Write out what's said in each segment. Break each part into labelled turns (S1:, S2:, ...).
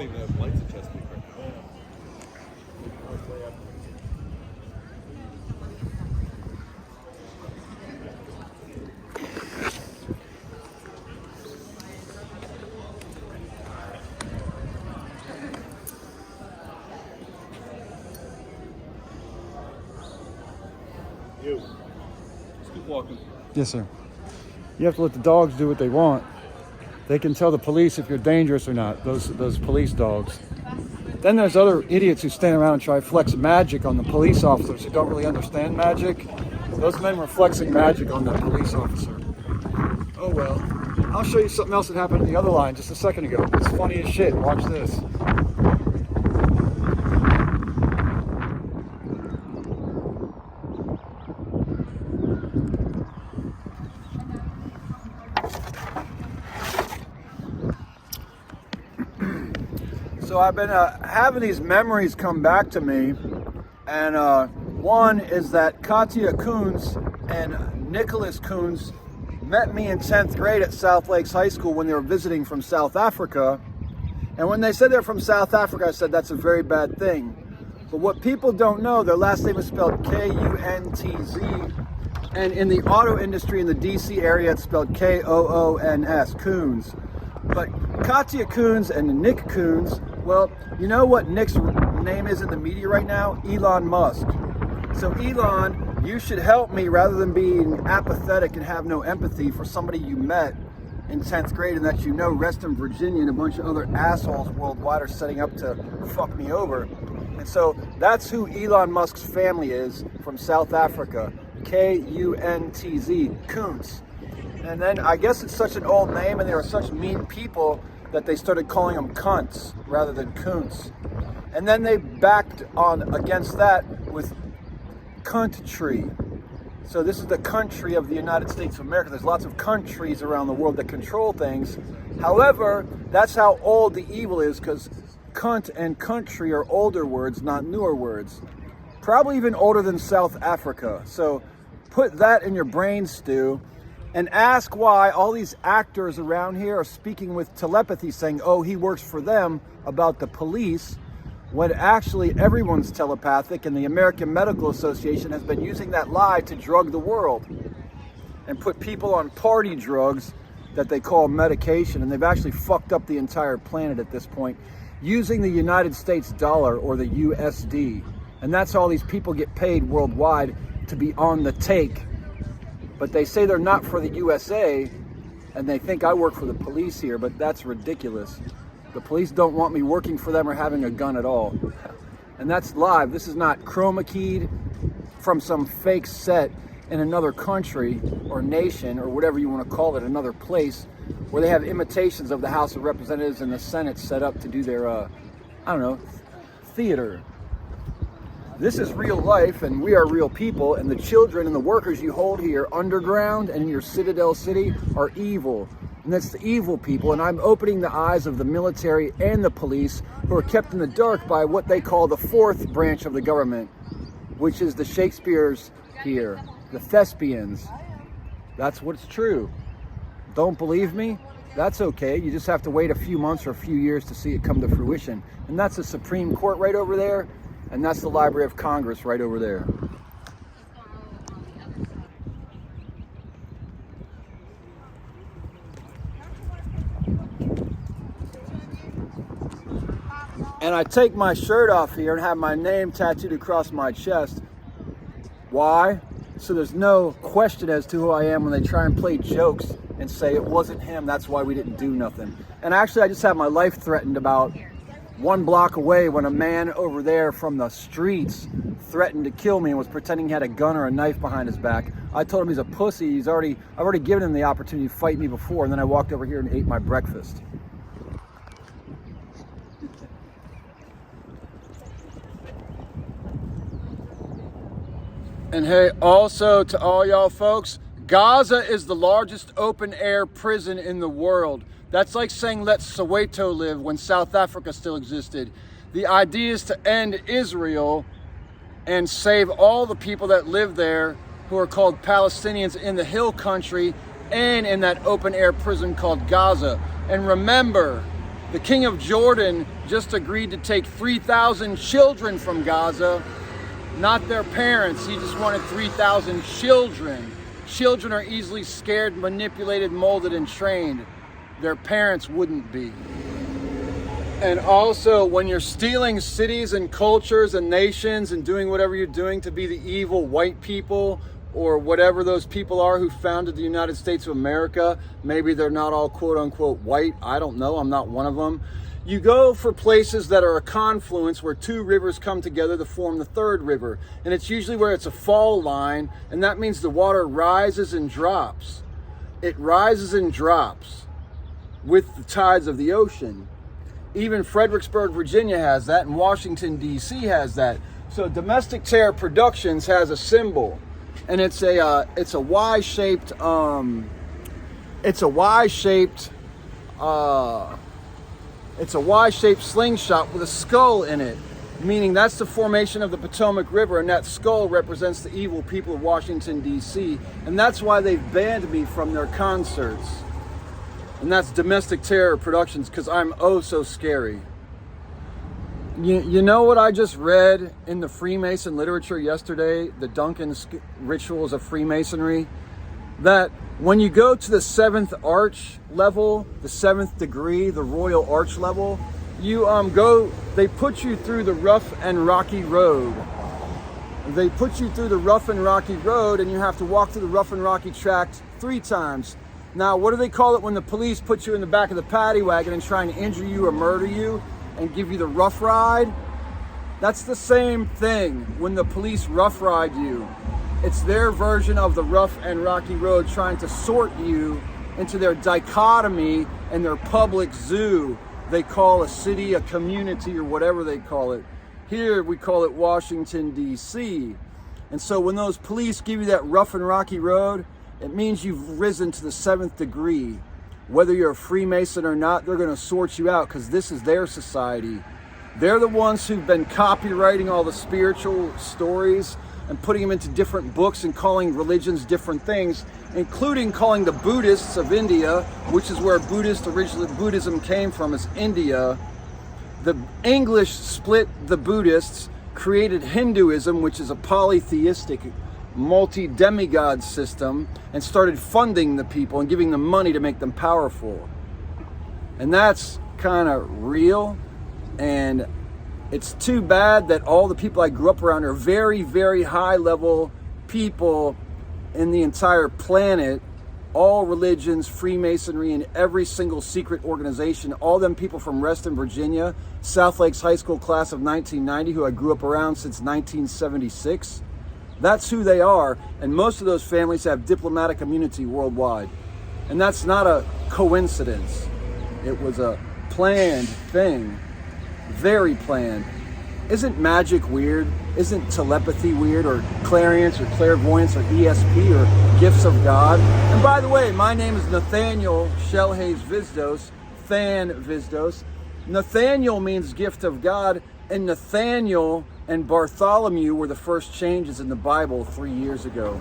S1: even have lights at Chesapeake right now. You. Just keep walking.
S2: Yes, sir. You have to let the dogs do what they want. They can tell the police if you're dangerous or not, those police dogs. Then there's other idiots who stand around and try to flex magic on the police officers who don't really understand magic. Those men were flexing magic on that police officer. Oh well. I'll show you something else that happened in the other line just a second ago. It's funny as shit. Watch this. So I've been having these memories come back to me, and one is that Katia Kuntz and Nikolas Koons met me in 10th grade at South Lakes High School when they were visiting from South Africa. And when they said they're from South Africa, I said that's a very bad thing. But what people don't know, their last name is spelled K-U-N-T-Z, and in the auto industry in the DC area, it's spelled K-O-O-N-S, Koons. But Katia Kuntz and Nik Koons, well, you know what Nick's name is in the media right now? Elon Musk. So Elon, you should help me rather than being apathetic and have no empathy for somebody you met in 10th grade and that you know Reston, Virginia and a bunch of other assholes worldwide are setting up to fuck me over. And so that's who Elon Musk's family is from South Africa. K-U-N-T-Z, Kuntz. And then I guess it's such an old name and they were such mean people that they started calling them cunts rather than Kuntz. And then they backed on against that with country. So this is the country of the United States of America. There's lots of countries around the world that control things. However, that's how old the evil is, because cunt and country are older words, not newer words. Probably even older than South Africa. So put that in your brain, Stu. And ask why all these actors around here are speaking with telepathy saying, oh, he works for them about the police, when actually everyone's telepathic and the American Medical Association has been using that lie to drug the world and put people on party drugs that they call medication. And they've actually fucked up the entire planet at this point using the United States dollar or the USD. And that's how all these people get paid worldwide to be on the take. But they say they're not for the USA, and they think I work for the police here, but that's ridiculous. The police don't want me working for them or having a gun at all. And that's live. This is not chroma keyed from some fake set in another country or nation or whatever you want to call it, another place, where they have imitations of the House of Representatives and the Senate set up to do their, I don't know, theater. This is real life, and we are real people, and the children and the workers you hold here underground and in your Citadel City are evil. And that's the evil people, and I'm opening the eyes of the military and the police who are kept in the dark by what they call the fourth branch of the government, which is the Shakespeare's here, the thespians. That's what's true. Don't believe me? That's okay. You just have to wait a few months or a few years to see it come to fruition. And that's the Supreme Court right over there. And that's the Library of Congress right over there. And I take my shirt off here and have my name tattooed across my chest. Why? So there's no question as to who I am when they try and play jokes and say it wasn't him, that's why we didn't do nothing. And actually I just had my life threatened about 1 block away when a man over there from the streets threatened to kill me and was pretending he had a gun or a knife behind his back. I told him he's a pussy. I've already given him the opportunity to fight me before, and then I walked over here and ate my breakfast. And hey, also to all y'all folks, Gaza is the largest open air prison in the world. That's like saying let Soweto live when South Africa still existed. The idea is to end Israel and save all the people that live there who are called Palestinians in the hill country and in that open air prison called Gaza. And remember, The king of Jordan just agreed to take 3,000 children from Gaza, not their parents. He just wanted 3,000 children. Children are easily scared, manipulated, molded, and trained. Their parents wouldn't be. And also, when you're stealing cities and cultures and nations and doing whatever you're doing to be the evil white people or whatever those people are who founded the United States of America, maybe they're not all quote unquote white, I don't know, I'm not one of them. You go for places that are a confluence where two rivers come together to form the third river. And it's usually where it's a fall line, and that means the water rises and drops. It rises and drops with the tides of the ocean. Even Fredericksburg, Virginia has that, and Washington, D.C. has that. So Domestic Terror Productions has a symbol, and it's a Y-shaped slingshot with a skull in it, meaning that's the formation of the Potomac River, and that skull represents the evil people of Washington, D.C., and that's why they've banned me from their concerts. And that's Domestic Terror Productions, because I'm oh so scary. You know what I just read in the Freemason literature yesterday, the Duncan Rituals of Freemasonry? That when you go to the 7th arch level, the 7th degree, the royal arch level, they put you through the rough and rocky road. They put you through the rough and rocky road, and you have to walk through the rough and rocky track 3 times. Now, what do they call it when the police put you in the back of the paddy wagon and try and injure you or murder you and give you the rough ride? That's the same thing when the police rough ride you. It's their version of the rough and rocky road, trying to sort you into their dichotomy and their public zoo they call a city, a community, or whatever they call it. Here we call it Washington, D.C. And so when those police give you that rough and rocky road, it means you've risen to the 7th degree. Whether you're a Freemason or not, they're going to sort you out, because this is their society. They're the ones who've been copywriting all the spiritual stories and putting them into different books and calling religions different things, including calling the Buddhists of India, which is where Buddhism came from, is India. The English split the Buddhists, created Hinduism, which is a polytheistic multi-demigod system, and started funding the people and giving them money to make them powerful. And that's kind of real, and it's too bad that all the people I grew up around are very, very high level people in the entire planet, all religions, Freemasonry, and every single secret organization. All them people from Reston, Virginia, South Lakes High School class of 1990, who I grew up around since 1976. That's who they are, and most of those families have diplomatic immunity worldwide. And that's not a coincidence. It was a planned thing. Very planned. Isn't magic weird? Isn't telepathy weird, or clairvoyance, or clairvoyance, or ESP, or gifts of God? And by the way, my name is Nathaniel Shellhays Vizdos, Than Vizdos. Nathaniel means gift of God, and Nathaniel and Bartholomew were the first changes in the Bible 3 years ago.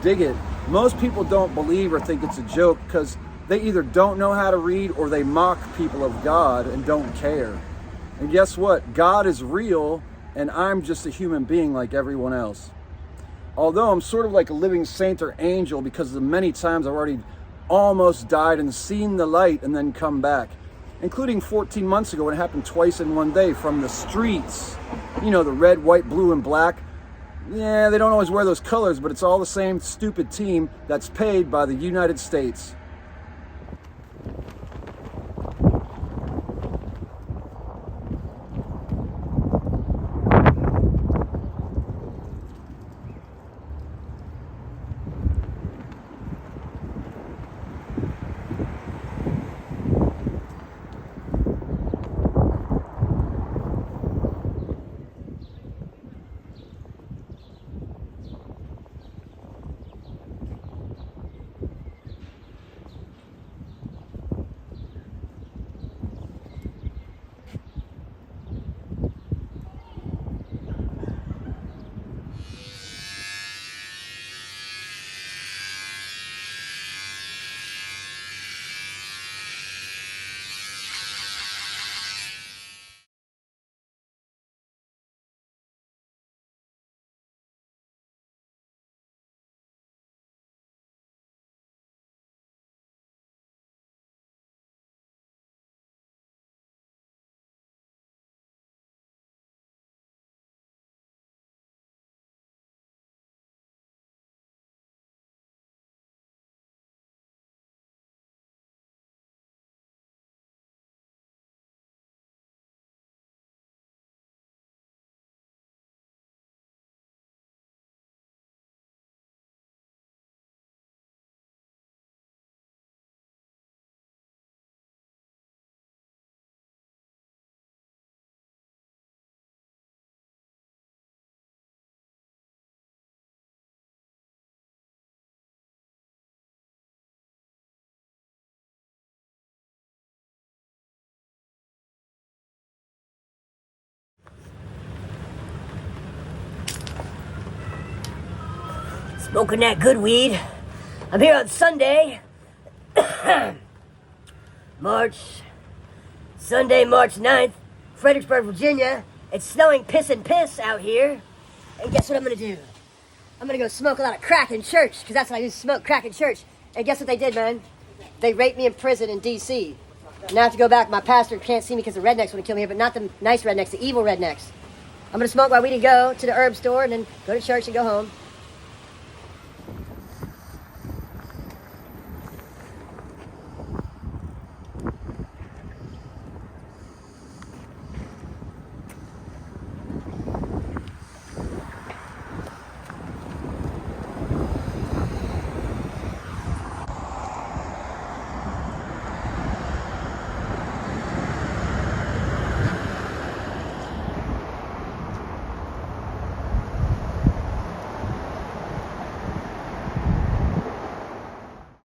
S2: Dig it. Most people don't believe or think it's a joke because they either don't know how to read or they mock people of God and don't care. And guess what? God is real, and I'm just a human being like everyone else. Although I'm sort of like a living saint or angel because of the many times I've already almost died and seen the light and then come back. Including 14 months ago when it happened twice in one day from the streets. You know, the red, white, blue, and black. Yeah, they don't always wear those colors, but it's all the same stupid team that's paid by the United States.
S3: Smoking that good weed. I'm here on Sunday, Sunday, March 9th, Fredericksburg, Virginia. It's snowing piss and piss out here. And guess what I'm gonna do? I'm gonna go smoke a lot of crack in church, because that's what I used to smoke, crack in church. And guess what they did, man? They raped me in prison in D.C. Now I have to go back. My pastor can't see me because the rednecks want to kill me here, but not the nice rednecks, the evil rednecks. I'm gonna smoke my weed and go to the herb store and then go to church and go home.